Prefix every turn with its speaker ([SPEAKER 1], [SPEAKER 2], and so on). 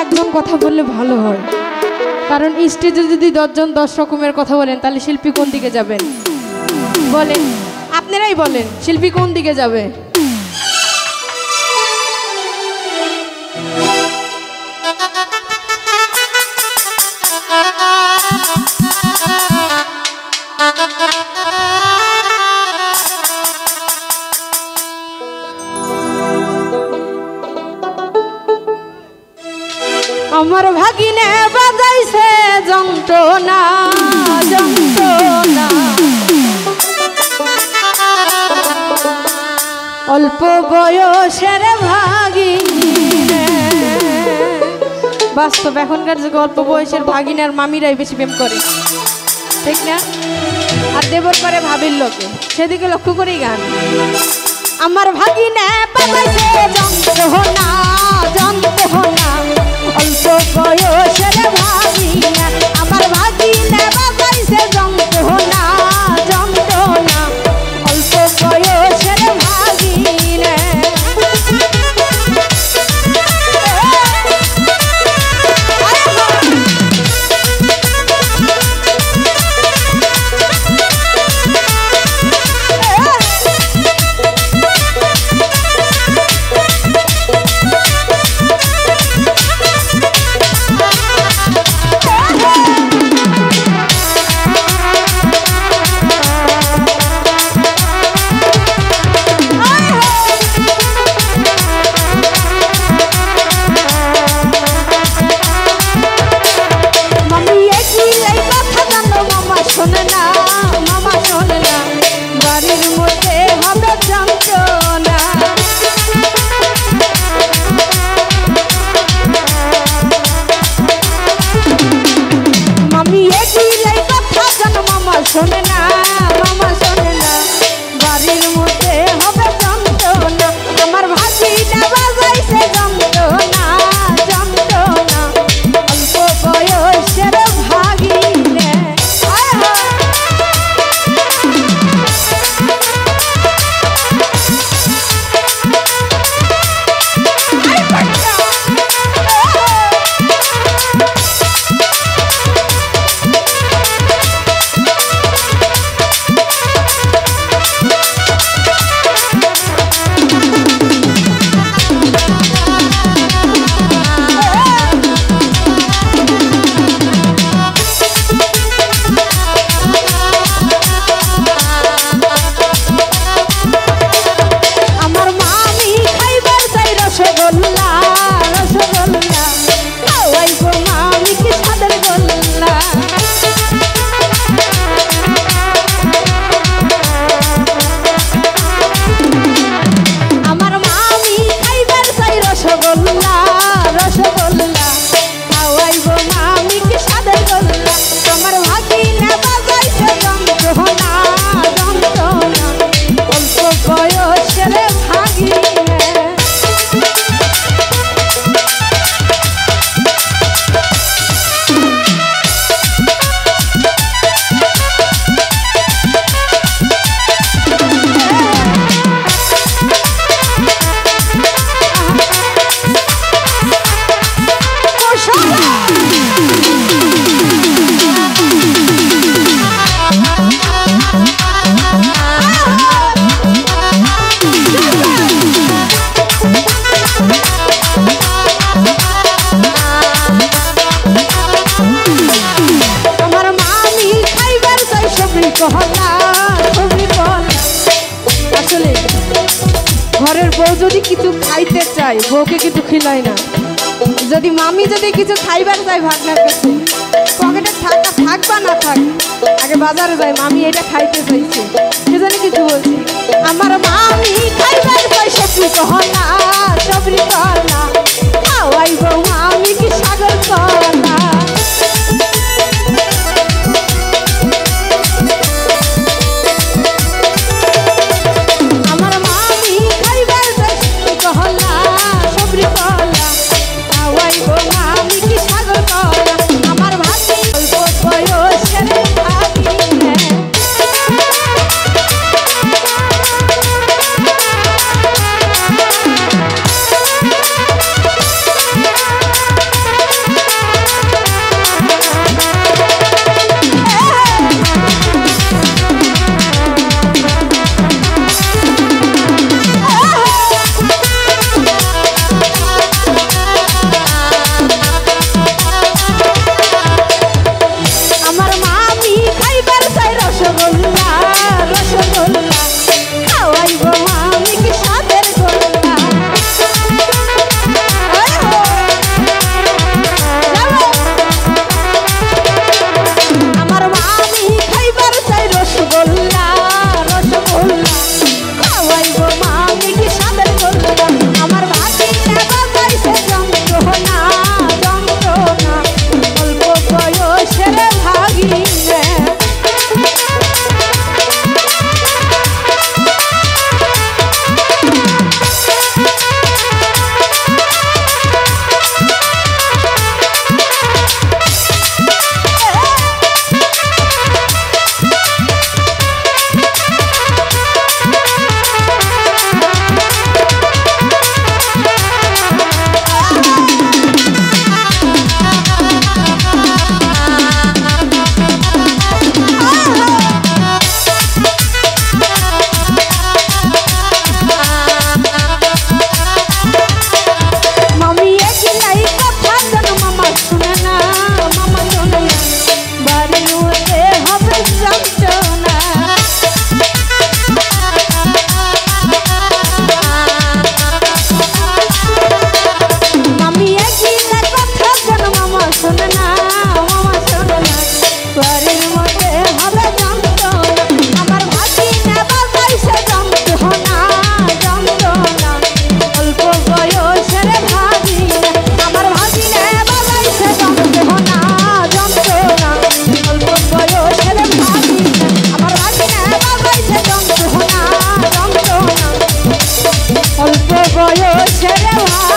[SPEAKER 1] একজন কথা বললে ভালো হয়, কারণ স্টেজে যদি 10 জন 10 রকমের কথা বলেন তাহলে শিল্পী কোন দিকে যাবেন বলেন? আপনারাই বলেন, শিল্পী কোন দিকে যাবে? আমার ভাগিনে বাজাইছে যন্ত্রণা যন্ত্রণা, অল্প বয়সের ভাগিনে। বাস্তব এখনকার যুগে অল্প বয়সের ভাগিনে আর মামিরাই বেশি প্রেম করে, ঠিক না? আর দেবর করে ভাবির লোকে, সেদিকে লক্ষ্য করেই গান। আমার ভাগিনে বাজাইছে যন্ত্রণা যন্ত্রণা, অল্প বয়সের ভাগিনা। আমার ভাগিনা বাজাইছে যন্ত্রণা যন্ত্রণা, অল্প বয়সের ভাগিনা। শোনে না মামা শোনে না, বাড়ির মধ্যে হবে যন্ত্রণা। আমার ভাগিনা বাজাইছে যন্ত্রণা যন্ত্রণা, অল্প বয়সের ভাগিনে। আসলে ঘরের বউ যদি কিছু খাইতে চায় বউকে কিছু খিলায় না। যদি মামি যদি কিছু খাইবার চায় ভাগনার কাছে, পকেটে থাক বা না থাক, আগে বাজারে যায় মামি এটা খাইতে চাইছে, সেজন্য কিছু বলছি। আমার মামি খাইবার চাই সবজি কহনা সবরি কলা, খাওয়াই বউ মামি কি সাগর কলা। বয়সের ভাই